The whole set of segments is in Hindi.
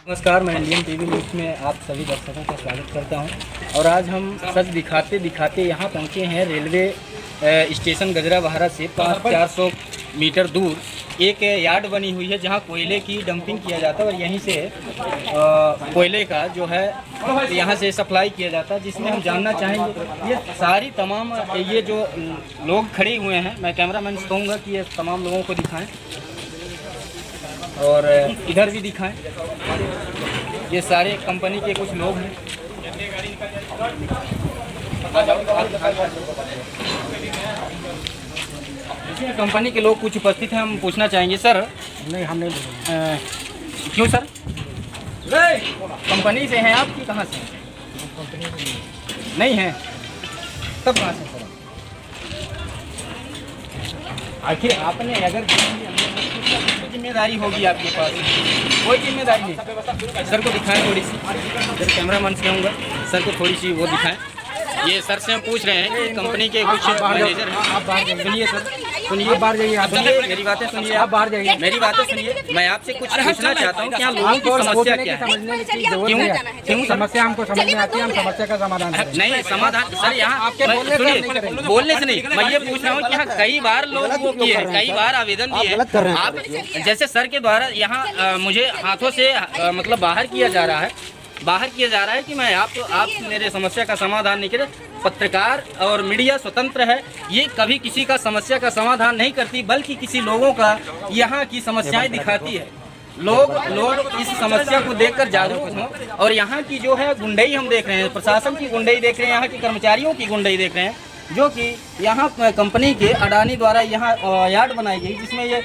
नमस्कार, मैं इंडियन टीवी न्यूज़ में आप सभी दर्शकों का स्वागत करता हूं। और आज हम सच दिखाते दिखाते यहां पहुंचे हैं रेलवे स्टेशन गजराबहारा से 400 मीटर दूर एक यार्ड बनी हुई है जहां कोयले की डंपिंग किया जाता है और यहीं से कोयले का जो है यहां से सप्लाई किया जाता है, जिसमें हम जानना चाहेंगे ये सारी तमाम ये जो लोग खड़े हुए हैं, मैं कैमरामैन से कहूँगा कि ये तमाम लोगों को दिखाएं और इधर भी दिखाएं। ये सारे कंपनी के कुछ लोग हैं। इसमें कंपनी के लोग कुछ उपस्थित हैं, हम पूछना चाहेंगे। सर नहीं, हम नहीं क्यों सर? कंपनी से हैं आप कि कहाँ से? नहीं हैं, तब कहाँ से सर? आखिर आपने अगर जिम्मेदारी होगी आपके पास, कोई जिम्मेदारी नहीं। सर को दिखाएं थोड़ी सी, इधर कैमरामैन से कहूँगा सर को थोड़ी सी वो दिखाएं। ये सर से हम पूछ रहे हैं कि कंपनी के कुछ मैनेजर हैं। आप बाहर जाइए। सुनिए सर, सुनिए, आप बाहर जाइए। आप सुनिए मेरी बातें, सुनिए, आप बाहर जाइए, मेरी बातें सुनिए। मैं आपसे कुछ पूछना चाहता हूँ कि यहाँ लोगों की समस्या क्या है? क्यों समस्या हमको समझ में आती है, हम समस्या का समाधान नहीं, समाधान सर यहाँ आपके बोलने से नहीं, मैं ये पूछ रहा हूँ कि यहाँ कई बार लोग वो किए हैं, कई बार आवेदन दिए हैं। आप जैसे सर के द्वारा यहाँ मुझे हाथों से मतलब बाहर किया जा रहा है कि मैं आप मेरे समस्या का समाधान नहीं करें। पत्रकार और मीडिया स्वतंत्र है, ये कभी किसी का समस्या का समाधान नहीं करती, बल्कि किसी लोगों का यहाँ की समस्याएं दिखाती है। लोग इस समस्या को देखकर जागरूक हों। और यहाँ की जो है गुंडई हम देख रहे हैं, प्रशासन की गुंडई देख रहे हैं, यहाँ के कर्मचारियों की गुंडई देख रहे हैं, जो कि यहाँ कंपनी के अडानी द्वारा यहाँ यार्ड बनाई गई, जिसमें ये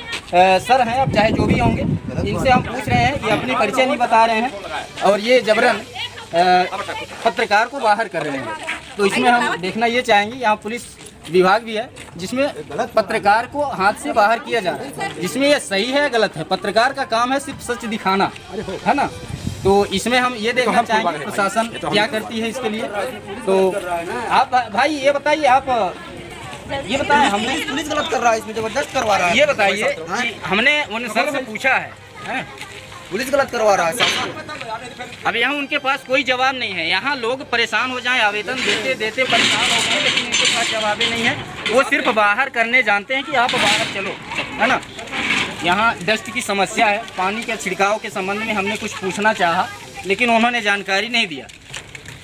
सर हैं, अब चाहे जो भी होंगे, इनसे हम पूछ रहे हैं, ये अपनी परिचय नहीं बता रहे हैं और ये जबरन पत्रकार को बाहर कर रहे हैं। तो इसमें हम देखना ये चाहेंगे, यहाँ पुलिस विभाग भी है जिसमें पत्रकार को हाथ से बाहर किया जा रहा है, जिसमें ये सही है गलत है। पत्रकार का काम है सिर्फ सच दिखाना, है ना? तो इसमें हम ये देखना चाहेंगे प्रशासन क्या करती है इसके लिए। तो आप भाई ये बताइए, आप ये बताएं, हमने पुलिस गलत कर रहा है, इसमें जबरदस्त करवा रहा है। ये बताइए कि हमने उन सर से पूछा है, पुलिस गलत करवा रहा है। अब यहाँ उनके पास कोई जवाब नहीं है। यहाँ लोग परेशान हो जाएं, आवेदन देते देते परेशान हो गए, लेकिन इनके पास जवाब ही नहीं है। वो सिर्फ बाहर करने जानते हैं कि आप बाहर चलो, है ना? यहाँ डस्ट की समस्या है, पानी के छिड़काव के संबंध में हमने कुछ पूछना चाहा, लेकिन उन्होंने जानकारी नहीं दिया।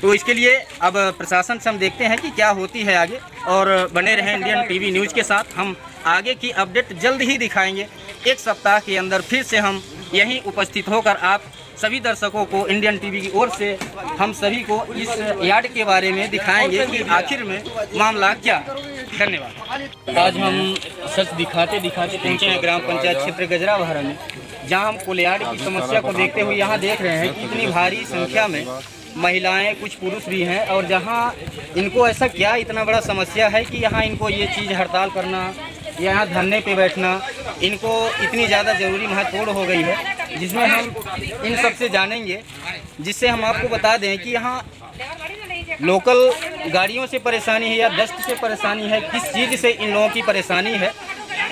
तो इसके लिए अब प्रशासन से हम देखते हैं कि क्या होती है आगे, और बने रहें इंडियन टीवी न्यूज़ के साथ। हम आगे की अपडेट जल्द ही दिखाएंगे। एक सप्ताह के अंदर फिर से हम यहीं उपस्थित होकर आप सभी दर्शकों को इंडियन टीवी की ओर से हम सभी को इस यार्ड के बारे में दिखाएंगे कि आखिर में मामला क्या। धन्यवाद। आज हम सच दिखाते दिखाते पहुँचे हैं ग्राम पंचायत क्षेत्र गजराबहारा में, जहाँ हम कोयलाड़ की समस्या को देखते हुए यहाँ देख रहे हैं कि इतनी भारी संख्या में महिलाएं, कुछ पुरुष भी हैं, और जहाँ इनको ऐसा क्या इतना बड़ा समस्या है कि यहाँ इनको ये चीज़ हड़ताल करना, यहाँ धरने पे बैठना इनको इतनी ज़्यादा ज़रूरी महत्वपूर्ण हो गई है, जिसमें हम इन सब से जानेंगे, जिससे हम आपको बता दें कि यहाँ लोकल गाड़ियों से परेशानी है या डस्ट से परेशानी है, किस चीज़ से इन लोगों की परेशानी है,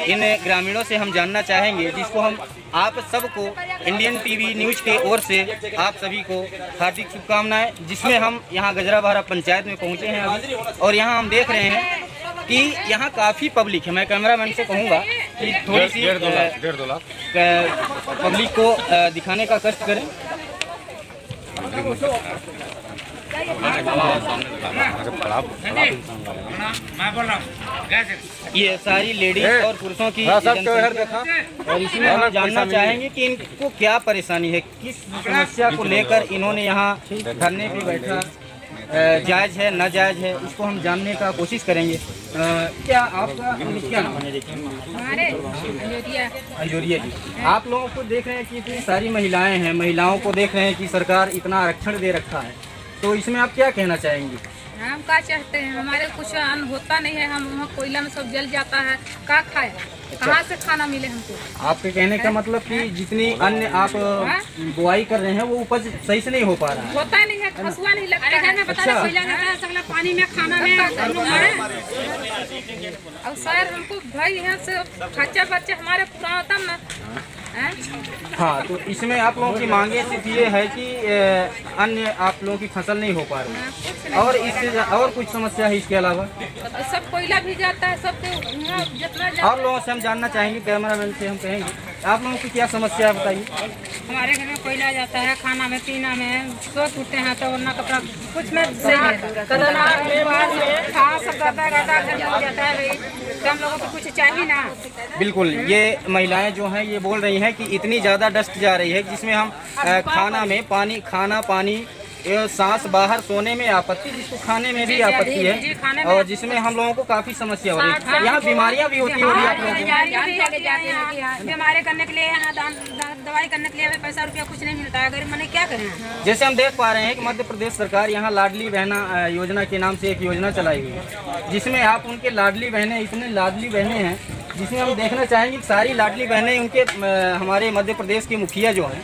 इन ग्रामीणों से हम जानना चाहेंगे, जिसको हम आप सबको इंडियन टीवी न्यूज़ के ओर से आप सभी को हार्दिक शुभकामनाएं। जिसमें हम यहाँ गजराबहारा पंचायत में पहुँचे हैं अभी, और यहाँ हम देख रहे हैं कि यहाँ काफ़ी पब्लिक है। मैं कैमरामैन से कहूँगा कि थोड़ी सी 1.5 लाख पब्लिक को दिखाने का कष्ट करें। ये सारी लेडीज और पुरुषों की जनसंख्या, और इसमें हम जानना चाहेंगे कि इनको क्या परेशानी है, किस समस्या को लेकर इन्होंने यहाँ धरने पे बैठा, जायज़ है नाजायज़ है, इसको हम जानने का कोशिश करेंगे। क्या आपका क्या नाम है? अंजोरिया जी। आप लोगों को देख रहे हैं कि इतनी सारी महिलाएं हैं, महिलाओं को देख रहे हैं कि सरकार इतना आरक्षण दे रखा है, तो इसमें आप क्या कहना चाहेंगे? हम क्या चाहते हैं, हमारे कुछ अन्न होता नहीं है, हम वहाँ कोयला में सब जल जाता है, क्या खाए, कहाँ से खाना मिले हमको? आपके कहने का मतलब कि जितनी अन्न आप बुआई कर रहे हैं वो उपज सही से नहीं हो पा रहा है, होता नहीं है, फसुआ नहीं लगता है, कोयला पानी में खाना में। और सर हमको भाई यहाँ से खर्चा बच्चे हमारे पूरा होता ना, हैं? हाँ, तो इसमें आप लोगों की मांगे सिर्फ ये है कि अन्य आप लोगों की फसल नहीं हो पा रही कुछ है, और इससे और कुछ समस्या है इसके अलावा? नहीं। सब कोयला भी जाता है, सब जितना आप लोगों से हम जानना चाहेंगे, कैमरामैन से हम कहेंगे आप लोगों की क्या समस्या है बताइए। हमारे घर में कोयला जाता है, खाना में पीना में सो टूटते हैं, तो वरना कपड़ा कुछ में नहीं है। हाँ, सब गाता घर में हो जाता है भाई, तो हम लोगों को कुछ चाहिए ना। बिल्कुल, ये महिलाएं जो हैं ये बोल रही हैं कि इतनी ज़्यादा डस्ट जा रही है जिसमें हम खाना में पानी सांस बाहर सोने में आपत्ति, जिसको खाने में भी आपत्ति है, और जिसमें हम लोगों को काफ़ी समस्या हो रही है। यहाँ बीमारियाँ भी होती होगी आप लोगों को? बीमारी करने के लिए यहाँ दवाई करने के लिए हमें पैसा रुपया कुछ नहीं मिलता है, गरीब मैंने क्या करें। जैसे हम देख पा रहे हैं कि मध्य प्रदेश सरकार यहाँ लाडली बहना योजना के नाम से एक योजना चलाई हुई है, जिसमें आप उनके लाडली बहनें, इतने लाडली बहनें हैं, जिसमें हम देखना चाहेंगे सारी लाडली बहनें उनके हमारे मध्य प्रदेश के मुखिया जो हैं,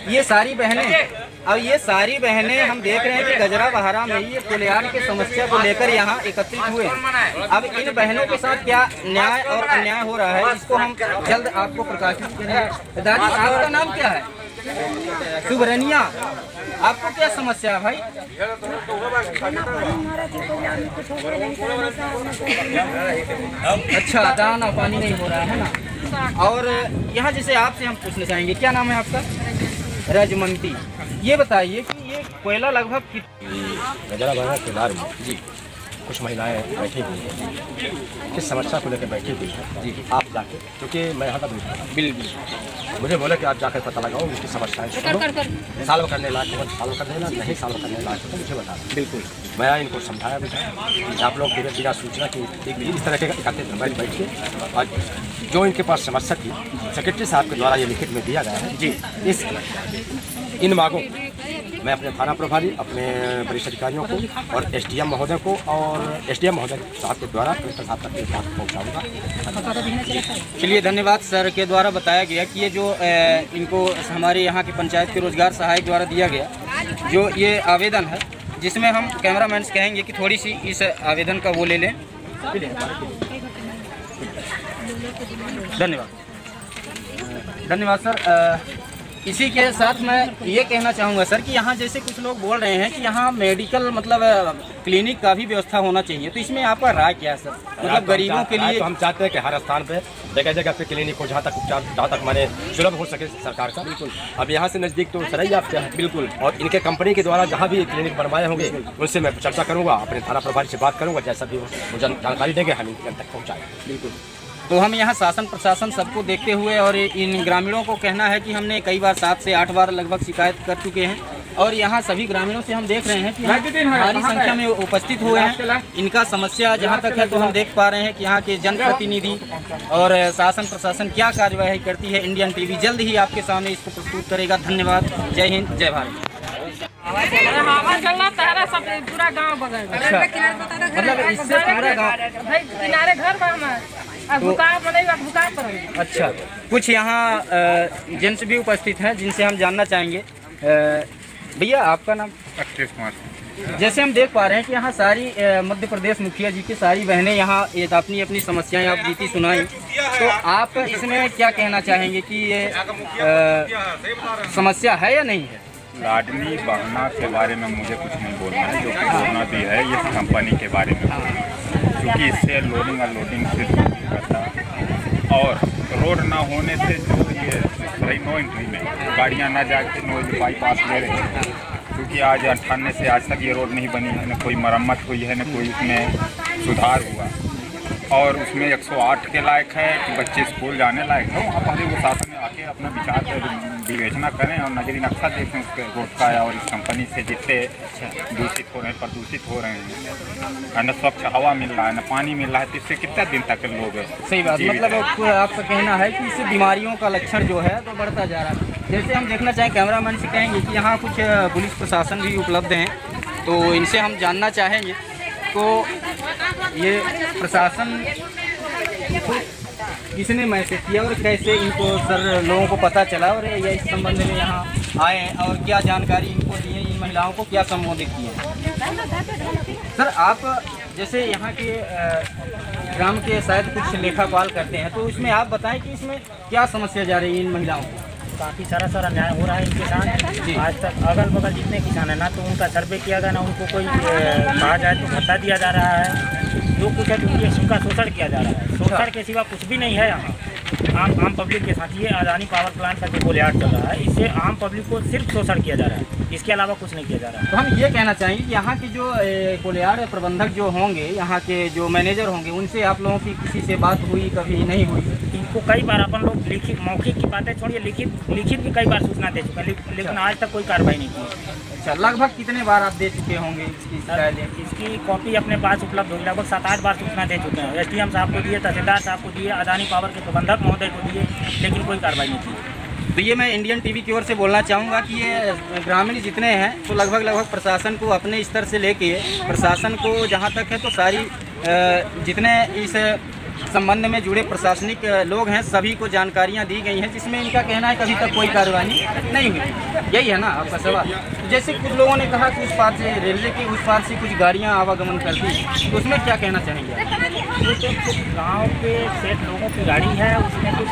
ये सारी बहनें, और ये सारी बहनें हम देख रहे हैं कि गजरा बहारा में ये पुलियान की समस्या को लेकर यहाँ एकत्रित हुए हैं। अब इन बहनों के साथ क्या न्याय और अन्याय हो रहा है, इसको हम जल्द आपको प्रकाशित करेंगे। दादी, आपका नाम क्या है? सुबरनिया, आपको क्या समस्या है भाई? अच्छा, दाना पानी नहीं हो रहा है ना। और यहाँ जैसे आपसे हम पूछना चाहेंगे, क्या नाम है आपका? रजमंती। ये बताइए कि ये कोयला लगभग गजरा बहारा किनारे में जी कुछ महिलाएं बैठी हुई हैं, किस समस्या को लेकर बैठी हुई है जी, आप जाके, क्योंकि मैं यहाँ का बिल्कुल मुझे बोले कि आप जाकर पता लगाओ उसकी समस्याएं, साल्व करने लायक हो साल्व कर देना, नहीं साल्व करने लायक हो तो मुझे बता। बिल्कुल, मैं इनको समझाया बेटा आप लोग पूरे बिना सूचना की इस तरह के इकट्ठे बैठिए, और जो इनके पास समस्या थी सेक्रेटरी साहब के द्वारा ये लिखित में दिया गया है जी, इन मांगों मैं अपने थाना प्रभारी, अपने वरिष्ठ अधिकारियों को और एसडीएम महोदय को और एसडीएम महोदय साहब के द्वारा कलेक्टर साहब तक बात पहुँचाऊँगा। चलिए, धन्यवाद। सर के द्वारा बताया गया कि ये जो इनको हमारे यहाँ की पंचायत के रोजगार सहायक द्वारा दिया गया जो ये आवेदन है, जिसमें हम कैमरामैन से कहेंगे कि थोड़ी सी इस आवेदन का वो ले लें। धन्यवाद सर। इसी के साथ मैं ये कहना चाहूँगा सर कि यहाँ जैसे कुछ लोग बोल रहे हैं कि यहाँ मेडिकल मतलब क्लिनिक का भी व्यवस्था होना चाहिए, तो इसमें आपका राय क्या है सर? मतलब गरीबों के लिए तो हम चाहते हैं कि हर स्थान पे जगह जगह पे क्लिनिक हो, जहाँ तक उपचार जहाँ तक माने सुलभ हो सके सरकार का। बिल्कुल, अब यहाँ से नज़दीक तो सरैया है बिल्कुल, और इनके कंपनी के द्वारा जहाँ भी क्लिनिक बनवाए होंगे उनसे मैं चर्चा करूँगा, अपने थाना प्रभारी से बात करूँगा, जैसा भी वो जानकारी देंगे हम इनके तक पहुँचाएँ। बिल्कुल, तो हम यहाँ शासन प्रशासन सबको देखते हुए और इन ग्रामीणों को कहना है कि हमने कई बार 7 से 8 बार लगभग शिकायत कर चुके हैं, और यहाँ सभी ग्रामीणों से हम देख रहे हैं कि भारी संख्या में उपस्थित हुए हैं। इनका समस्या जहाँ तक है तो हम देख पा रहे हैं कि यहाँ के जनप्रतिनिधि और शासन प्रशासन क्या कार्यवाही करती है। इंडियन टीवी जल्द ही आपके सामने इसको प्रस्तुत करेगा। धन्यवाद। जय हिंद, जय भारत। पूरा गाँव बगल, मतलब इससे पूरा गाँव किनारे घर अच्छा, कुछ यहाँ जेंट्स भी उपस्थित हैं जिनसे हम जानना चाहेंगे। भैया, आपका नाम? अक्षेश कुमार। जैसे हम देख पा रहे हैं कि यहाँ सारी मध्य प्रदेश मुखिया जी की सारी बहनें यहाँ अपनी अपनी समस्याएं आप बीती सुनाई, तो आप इसमें क्या कहना चाहेंगे कि ये समस्या है या नहीं है? लाडली बहना के बारे में मुझे कुछ नहीं बोलना है, जो कि होना भी है ये कंपनी के बारे में, क्योंकि इससे लोडिंग अनलोडिंग से करता, और रोड ना होने से जो ये भाई नो एंट्री में गाड़ियाँ ना जाके नो बाईपास ले रहे हैं, क्योंकि आज 98 से आज तक ये रोड नहीं बनी है, न कोई मरम्मत हुई है, न कोई उसमें सुधार हुआ, और उसमें 108 के लायक है कि बच्चे स्कूल जाने लायक है। वहाँ पर वो शासन में आके अपना विचार विवेचना करें और नजरी नक्शा देखें उसके रोड का, और इस कंपनी से जितने दूषित हो रहे हैं, प्रदूषित हो रहे हैं, न स्वच्छ हवा मिल रहा है, न पानी मिल रहा है, तो इससे कितना दिन तक लोग सही बात, मतलब आपका कहना है कि इससे बीमारियों का लक्षण जो है तो बढ़ता जा रहा है। जैसे हम देखना चाहें, कैमरामैन से कहेंगे कि यहाँ कुछ पुलिस प्रशासन भी उपलब्ध हैं, तो इनसे हम जानना चाहेंगे तो ये प्रशासन किसने मैसेज किया और कैसे इनको सर लोगों को पता चला, और ये इस संबंध में यहाँ आए और क्या जानकारी इनको दी है, इन महिलाओं को क्या संबोधित किया? सर, आप जैसे यहाँ के ग्राम के शायद कुछ लेखापाल करते हैं, तो इसमें आप बताएं कि इसमें क्या समस्या जा रही है इन महिलाओं को? काफ़ी सारा अन्याय हो रहा है इनके साथ। आज तक अगल बगल जितने किसान हैं ना तो उनका सर्वे किया गया, ना उनको कोई कहा जाए तो भत्ता दिया जा रहा है। जो कुछ है उनका शोषण किया जा रहा है। शोषण के सिवा कुछ भी नहीं है यहाँ। आम पब्लिक के साथ ये अदानी पावर प्लांट का जो गोलियार चल रहा है, इससे आम पब्लिक को सिर्फ शोषण किया जा रहा है, इसके अलावा कुछ नहीं किया जा रहा है। तो हम ये कहना चाहेंगे कि यहाँ के जो गोलियार प्रबंधक जो होंगे, यहाँ के जो मैनेजर होंगे, उनसे आप लोगों की किसी से बात हुई, कभी नहीं हुई? इनको कई बार अपन लोग लिखित मौखिक की बातें छोड़िए, लिखित भी कई बार सूचना दे चुके हैं, लेकिन आज तक कोई कार्रवाई नहीं की। अच्छा, लगभग कितने बार आप दे चुके होंगे इसकी शिकायतें? इसकी कॉपी अपने पास उपलब्ध होगी, लगभग 7-8 बार सूचना दे चुके हैं। SDM साहब को दिए, तहसीलदार साहब को दिए, अदानी पावर के प्रबंधक महोदय को दिए, लेकिन कोई कार्रवाई नहीं की। तो ये मैं इंडियन टीवी की ओर से बोलना चाहूँगा कि ये ग्रामीण जितने हैं तो लगभग प्रशासन को अपने स्तर से लेके प्रशासन को जहाँ तक है तो सारी जितने इस संबंध में जुड़े प्रशासनिक लोग हैं सभी को जानकारियां दी गई हैं, जिसमें इनका कहना है कि अभी तक कोई कार्रवाई नहीं हुई। यही है ना आपका सवाल? जैसे कुछ लोगों ने कहा कि उस पार से रेलवे की उस पार से कुछ गाड़ियां आवागमन करती, तो उसमें क्या कहना चाहेंगे? गाँव के सेठ लोगों की गाड़ी है, उसमें कुछ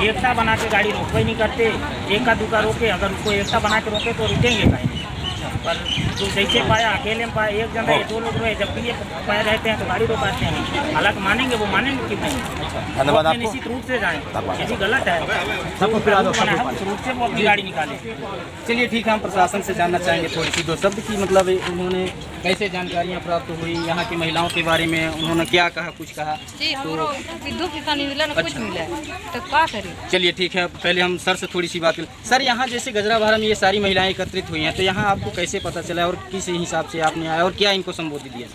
एकता बना के गाड़ी रोको ही नहीं करते। एक का दूका रोके, अगर उसको एकता बना के रोके तो रुकेंगे कहीं, पर जो जैसे पाया अकेले में पाया, एक जन रहे, 2 लोग रहे, जब भी ये पाए रहते हैं तो गाड़ी रोकाते हैं। हालांकि मानेंगे वो मानेंगे कि नहीं, धन्यवाद आपको। निश्चित रूप से जाएँ, यदि गलत है सब रूप से वो अपनी गाड़ी निकाले। चलिए ठीक है, हम प्रशासन से जानना चाहेंगे थोड़ी सी 2 शब्द की, मतलब उन्होंने कैसे जानकारियाँ प्राप्त हुई यहाँ की महिलाओं के बारे में, उन्होंने क्या कहा, कुछ कहा? तो कुछ मिला तो क्या करें? चलिए ठीक है, पहले हम सर से थोड़ी सी बात करें। सर, यहाँ जैसे गजराबाड़ा में ये सारी महिलाएं एकत्रित हुई हैं, तो यहाँ आपको कैसे पता चला और किस हिसाब से आपने आया और क्या इनको संबोधित दिया?